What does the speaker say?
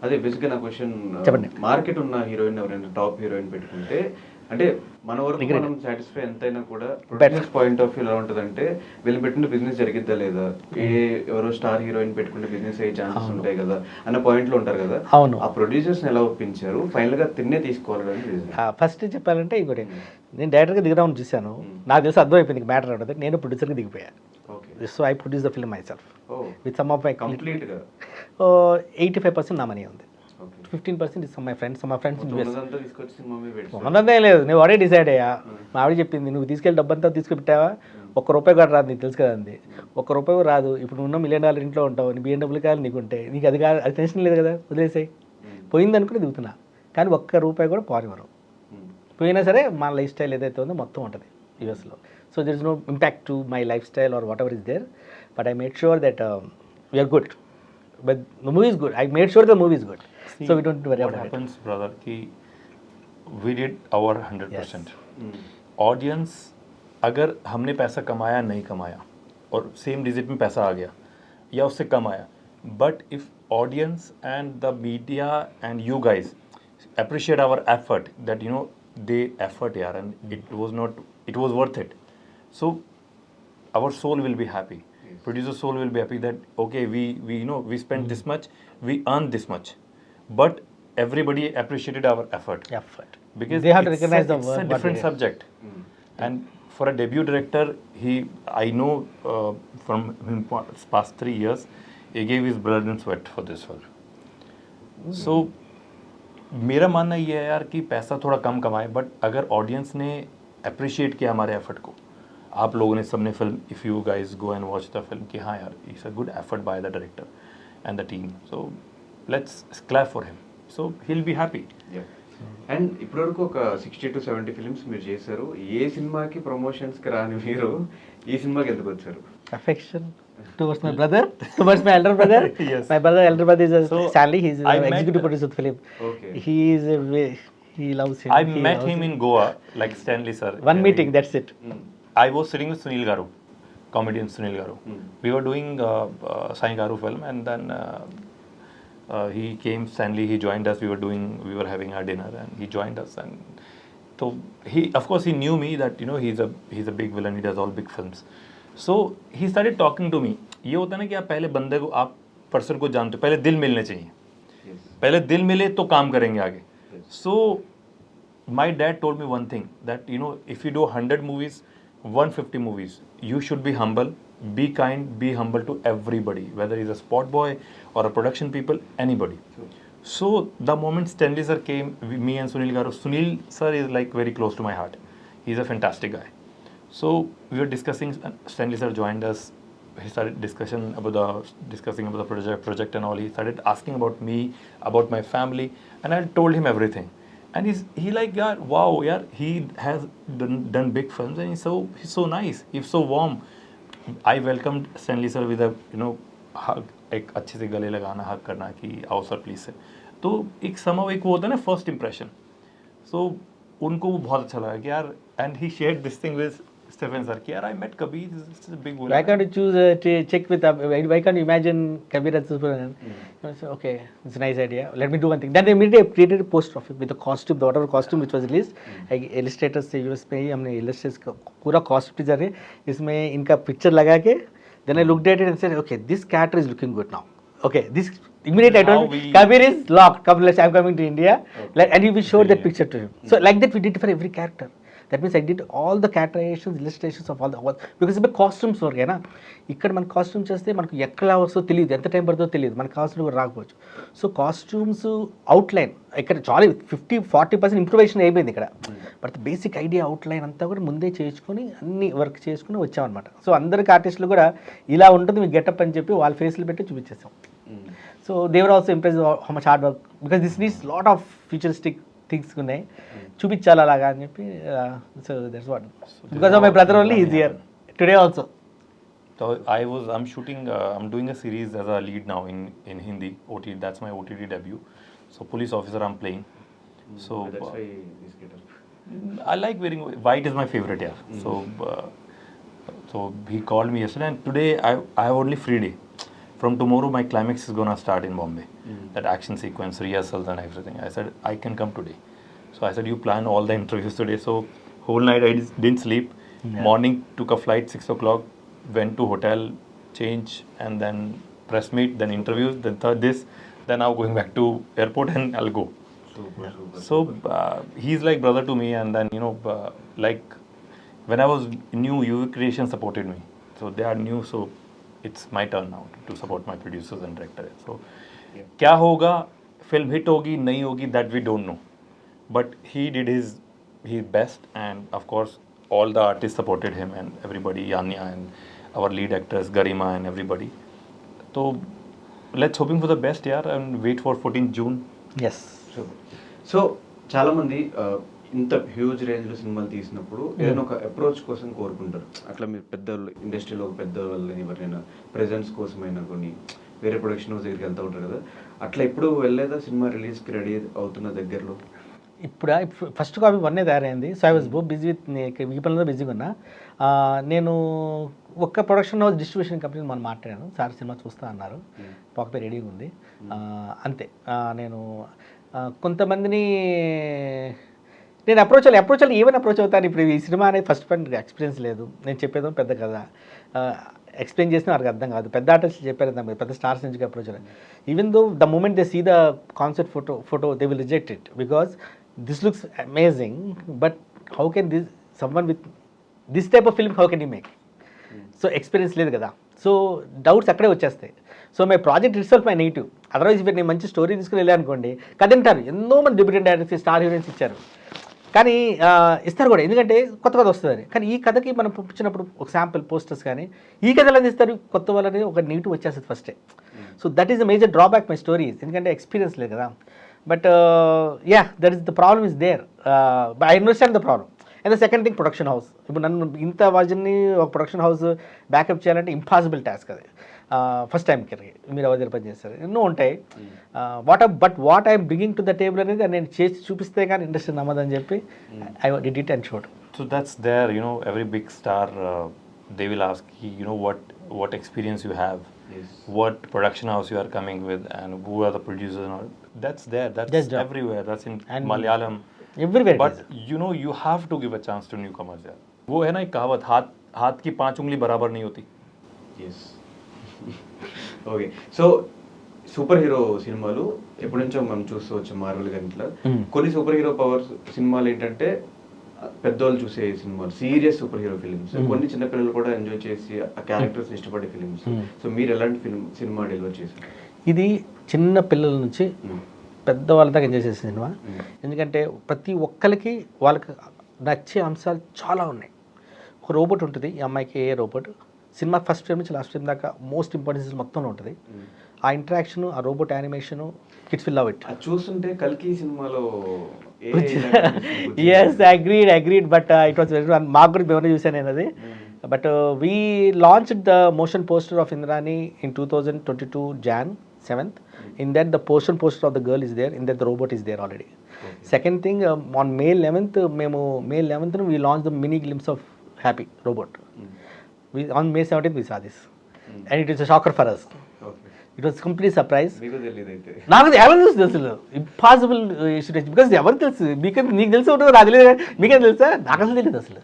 అదే బేసిక్గా నా క్వశ్చన్, చెప్పండి. మార్కెట్ ఉన్న హీరోయిన్ ఎవరైనా టాప్ హీరోయిన్ పెట్టుకుంటే అంటే మన వరకు మనం సాటిస్ఫై ఎంతైనా కూడా ప్రొడ్యూసర్స్ పాయింట్ ఆఫ్ వ్యూ ఎలా ఉంటుందంటే వీళ్ళు పెట్టిన బిజినెస్ జరిగిద్దా లేదా, ఎవరో స్టార్ హీరోయిన్ పెట్టుకుంటే బిజినెస్ అయ్యే ఛాన్సెస్ ఉంటాయి కదా అన్న పాయింట్ లో ఉంటారు కదా. అవును. ఆ ప్రొడ్యూసర్స్ ఎలా ఒప్పించారు ఫైనల్ గా తిన్నే తీసుకోవాలని? ఫస్ట్ చెప్పాలంటే ఇంకోటి, నేను డైరెక్టర్గా దిగుదామని చూశాను, నాకు తెలిసి అర్థమైపోయింది మ్యాటర్ ఉంటుంది, నేను ప్రొడ్యూసర్గా దిగిపోయాను. So I produce the film myself with some of my complete గా 85% నా మనీ ఉంది, 15% ఇస్ మై ఫ్రెండ్స్ తీసుకొచ్చి ఉన్నదే లేదు. నేను ఆల్రెడీ డిసైడ్ అయ్యా. మా ఆవిడ చెప్పింది, నువ్వు తీసుకెళ్ళి డబ్బంతా తీసుకుపెట్టావా, ₹1 కూడా రాదు, నీకు తెలుసు కదా అంది. ₹1 రాదు, ఇప్పుడు నువ్వు $1 మిలియన్ ఇంట్లో ఉంటావు, నీ BMW కాదు, నీకు ఉంటే నీకు అది కాదు, అది టెన్షన్ లేదు కదా, వదిలేసాయి. పోయింది అనుకుని దిగుతున్నా, కానీ ₹1 కూడా పారివ్వరు. పోయినా సరే మన లైఫ్ స్టైల్ ఏదైతే ఉందో మొత్తం ఉంటుంది యూఎస్లో. So there is no impact to my life style or whatever is there, but I made sure that we are good. But the movie is good. I made sure the movie is good. See, so we don't worry about it. What happens, brother, ki we did our 100%. Yes. Audience, अगर हमने पैसा कमाया नहीं कमाया और same digit में पैसा आ गया या उससे कम आया, but if audience and the media and you guys appreciate our effort, that you know they effort yaar, and it was worth it. So our soul will be happy. Producer soul will be happy that okay, we you know we spent this much, we earned this much, but everybody appreciated our effort because they have to recognize the work. It's a different subject. And for a debut director, I know from him past 3 years, he gave his blood and sweat for this film. So मेरा मानना ये है यार कि पैसा थोड़ा कम कमाए, but अगर ऑडियंस ने अप्रिशिएट किया हमारे एफर्ट को, आप लोगों ने सबने film, if you guys go and watch the film कि हाँ यार it's a good effort by the director and the team, so let's clap for him, so he will be happy. And ఇప్పటివరకు ఒక 60 to 70 ఫిల్మ్స్ మీరు చేశారు. ఏ సినిమాకి ప్రమోషన్స్కి రాని మీరు ఈ సినిమాకి ఎందుకు వచ్చారు? Affection towards my brother, towards my elder brother. Yes. My brother, elder brother is Stanley. He's executive producer of the film. Okay. He loves him. I met him in Goa, like Stanley sir. One meeting, that's it. I was sitting with Sunil Garu, comedian Sunil Garu. We were doing Sai Garu film, and then he came, Stanley, he joined us. We were having our dinner, and he joined us. And so of course, he knew me that you know he's a big villain. He does all big films. So he started talking to me. ये होता है ना कि आप पहले बंदे को, आप पर्सन को जानते हो, पहले दिल मिलने चाहिए. पहले दिल मिले तो काम करेंगे आगे. So my dad told me one thing, that you know if you do 100 movies, 150 movies, you should be humble, be kind, be humble to everybody, whether he's a spot boy or a production people, anybody. So the moment Stanley sir came, me and Sunil Garu, Sunil sir is like very close to my heart. He's a fantastic guy. So we were discussing, Stanley sir joined us. He started discussing about the project and all. He started asking about me, about my family, and I told him everything. And he like, yeah, wow, yeah, he has done big films, and he's so nice, he's so warm. I welcomed Stanley sir with a you know hug, एक अच्छे से गले लगाना, हग करना कि आओ sir please से. तो एक somehow एक वो होता है ना first impression. So उनको वो बहुत अच्छा लगा कि यार, and he shared this thing with Stephen sir कि यार I met Kabir, this is a big villain. Why can't you choose check with why can't you imagine Kabir as Superman? So, okay, it's a nice idea, let me do one thing. Then they immediately created a poster of it with the costume, the whatever costume which was released. Illustrators से US में ही हमने illustrators का पूरा costume design है, इसमें इनका picture लगा के, then I looked at it and said, okay, this character is looking good now. Okay, this immediately I told Kabir is locked. Come, I'm coming to India. Okay. And we showed that picture to him. So like that we did for every character. That means I did all the characterizations, illustrations of all because ఇప్పుడు costumes వరకు అయినా ఇక్కడ మన costume చేస్తే మనకు ఎక్కడ వస్తుందో తెలియదు, ఎంత టైం పడుతుందో తెలియదు, మన కాస్ట్యూమ్ కూడా రాకపోవచ్చు. సో కాస్ట్యూమ్స్ అవుట్లైన్ ఇక్కడ చాలా 50-40% ఇంప్రూవేషన్ అయిపోయింది ఇక్కడ. బట్ బేసిక్ ఐడియా అవుట్లైన్ అంతా కూడా ముందే చేసుకొని అన్ని వర్క్ చేసుకుని వచ్చామన్నమాట. సో అందరికి ఆర్టిస్టులు కూడా ఇలా ఉంటుంది మీ గెటప్ అని చెప్పి వాళ్ళ ఫేస్లు పెట్టి చూపించేసాం. So they were also impress how much hard work, because this needs lot of futuristic things ఉన్నాయి, చూపించాలి అలాగా అని చెప్పి. So that's what, because of my brother only is here today also. So I'm shooting, I'm doing a series as a lead now in Hindi OTT. That's my OTT debut. So police officer I'm playing. So that's why this get up. I like wearing white, is my favorite, yeah. So he called me yesterday, and today I have only free day. from tomorrow my climax is gonna start in Bombay. That action sequence, rehearsals and everything. I said, I can come today. So I said, you plan all the interviews today. So whole night I didn't sleep. Morning took a flight 6 o'clock, went to hotel, change, and then press meet, then interviews, then third this, then now going back to airport and I'll go. Super, super. So he's like brother to me, and then like when I was new, UV Creation supported me, so they are new, so it's my turn now to support my producers and director. So क्या होगा, film hit होगी नहीं होगी, that we don't know, but he did his best, and of course all the artists supported him and everybody, Yanya and our lead actors Garima and everybody. So let's hoping for the best, yeah, and wait for 14th June. Yes. So చాలా మంది ఇంత huge range లో సినిమాలు తీసినప్పుడు ఏదైనా ఒక approach కోసం కోరుకుంటారు. అట్లా మీరు పెద్ద ఇండస్ట్రీలో పెద్ద వాళ్ళని ఎవరైనా ప్రెజెన్స్ కోసమైనా కొన్ని వేరే ప్రొడక్షన్ హౌస్ దగ్గరికి వెళ్తూ ఉంటారు కదా, అట్లా ఎప్పుడు వెళ్ళలేదా సినిమా రిలీజ్కి రెడీ అవుతున్న దగ్గరలో? ఇప్పుడు ఫస్ట్ కాపీ వన్నే తయారైంది. సో ఐ వాజ్ బో బిజీ విత్ ఈ పనులతో బిజీగా ఉన్నా. నేను ఒక్క ప్రొడక్షన్ హౌస్ డిస్ట్రిబ్యూషన్ కంపెనీ మనం మాట్లాడాను, సార్ సినిమా చూస్తా అన్నారు, పాపే రెడీగా ఉంది, అంతే. నేను కొంతమందిని నేను అప్రోచ్ ఈవెన్ అప్రోచ్ అవుతాను. ఇప్పుడు ఈ సినిమా అనేది ఫస్ట్ పాయింట్ ఎక్స్పీరియన్స్ లేదు, నేను చెప్పేదో పెద్ద కదా, ఎక్స్ప్లెయిన్ చేసిన వారికి అర్థం కాదు. పెద్ద ఆర్టిస్ట్ చెప్పారు కదా, పెద్ద స్టార్స్ నుంచి అప్రోచ్ అయ్యారు. Even though the moment they see the concept photo they will reject it because this looks amazing, but how can this someone with this type of film how can you make? So experience లేదు కదా, so doubts అక్కడే వచ్చేస్తాయి. So my project itself my negative. Otherwise ఇప్పుడు నేను మంచి story తీసుకుని వెళ్ళాను అనుకోండి, కథ వింటారు, ఎంతో మంది డెబ్యూటెంట్ డైరెక్టర్స్ స్టార్ హీరోయిన్స్ ఇచ్చారు, కానీ ఇస్తారు కూడా, ఎందుకంటే కొత్త కథ వస్తుందని. కానీ ఈ కథకి మనం పంపించినప్పుడు ఒక శాంపుల్ పోస్టర్స్ కానీ ఈ కథలు అందిస్తారు, కొత్త వాళ్ళని ఒక నెగిటివ్ వచ్చేస్తుంది ఫస్టే. So that is the major drawback my stories, ఎందుకంటే ఎక్స్పీరియన్స్ లేదు కదా. But yeah, that is the problem is there. I understand the problem. And the second thing, production house. ఇప్పుడు నన్ను ఇంత వర్జన్ని ఒక ప్రొడక్షన్ హౌస్ బ్యాకప్ చేయాలంటే ఇంపాసిబుల్ టాస్క్ అది. ఫస్ట్ టైంకి మీరు ఎవరి దగ్గర పని చేస్తారు, ఎన్నో ఉంటాయి. What I'm bringing to the table అనేది నేను చేసి చూపిస్తే కానీ ఇండస్ట్రీ నమ్మదని చెప్పి I did it and showed. So that's there, every big star, they will ask, what experience you have, Yes. what production house you are coming with, and who are the producers and all. That's there, that's That's job. everywhere, that's in And Malayalam. Everywhere. But you have to give a chance to newcomers there. वो है ना एक कहावत, हाथ की 5 उंगली बराबर नहीं होती. Yes. Okay. So superhero సినిమాలు ఎప్పటి నుంచో మనం చూస్తూ వచ్చాం మార్వెల్ కానీ ఇట్లా. కొన్ని సూపర్ హీరో పవర్స్ సినిమాలు ఏంటంటే పెద్దోళ్ళు చూసే సినిమాలు, సీరియస్ సూపర్ హీరో ఫిలిమ్స్. కొన్ని చిన్నపిల్లలు కూడా ఎంజాయ్ చేసి ఆ క్యారెక్టర్స్ ఇష్టపడే ఫిలిమ్స్. సో మీరు ఎలాంటి సినిమా డెలివర్ చేశారు? ఇది చిన్న పిల్లల నుంచి పెద్దవాళ్ళ దాకా ఎంజాయ్ చేసే సినిమా. ఎందుకంటే ప్రతి ఒక్కరికి వాళ్ళకి నచ్చే అంశాలు చాలా ఉన్నాయి. ఒక రోబోట్ ఉంటుంది, ఈ అమ్మాయికి a robot, cinema first frame నుంచి లాస్ట్ ఫ్రేమ్ దాకా మోస్ట్ ఇంపార్టెన్స్ మొత్తంలో ఉంటుంది. ఆ ఇంటరాక్షన్, ఆ robot animation, kids will love it. అది చూస్తుంటే కల్కి సినిమాలో yes, agreed. But it was very, మాకు కూడా మేము చూసాను నేను అది. But we launched the motion poster of Indrani in 2022 Jan 7th. In that the poster of the girl is there, in that the robot is there already. Second thing, on May 11th we launched the mini glimpse of Happy robot. On May 17th we saw this, and it is a shocker for us. It was complete surprise. మీకు తెలియదు అయితే? నాకు ఎవరు తెలుసు, impossible, because ఎవరు తెలుసు, మీకు నీకు తెలిసి ఉంటుంది, నాకు తెలియదు, మీకేం తెలుసా? నాకు అసలు తెలియదు అసలు.